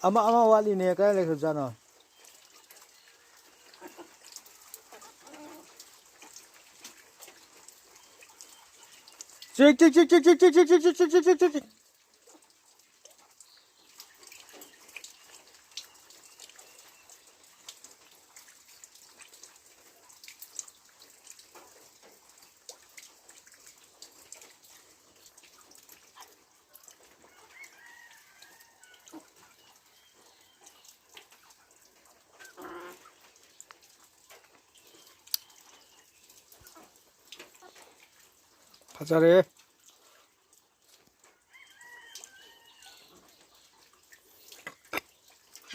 ꯑꯃ ꯋꯥꯠꯂꯤꯅꯦ ꯀꯥꯏ ꯂꯩꯈ꯭ꯔꯖꯥꯠꯅꯣ ꯆꯤꯛ ꯆꯤꯛ ꯆꯤꯛ ꯆꯤꯛ ꯆꯤꯛ ꯆꯤꯛ ꯆꯤꯛ ꯆꯤꯛ ꯆꯤꯛ ꯆꯤꯛ ꯆꯤꯛ ꯆꯤꯛ ꯐꯖꯔꯦ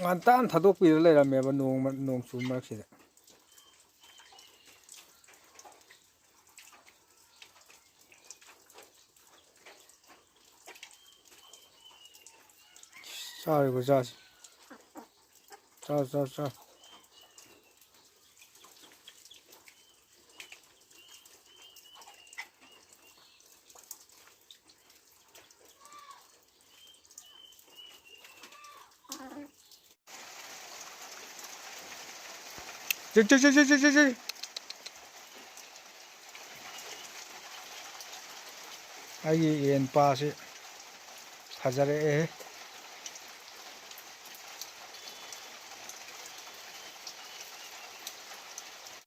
ꯉꯟꯇꯥꯅ ꯊꯥꯗꯣꯛꯄꯤꯔ ꯂꯩꯔꯝꯃꯦꯕ ꯅꯣꯡ ꯆꯨ ꯃꯔꯛꯁꯤꯗ ꯆꯥꯔꯤꯕ ꯆꯥꯁꯤ ꯆꯥ ꯆꯤꯛ ꯆꯤꯛ ꯆꯤꯛ ꯆꯤꯛ ꯆꯤꯛ ꯆꯤꯛ ꯆꯤꯛ ꯑꯩꯒꯤ ꯌꯦꯟ ꯄꯥꯁꯤ ꯐꯖꯔꯛꯑꯦ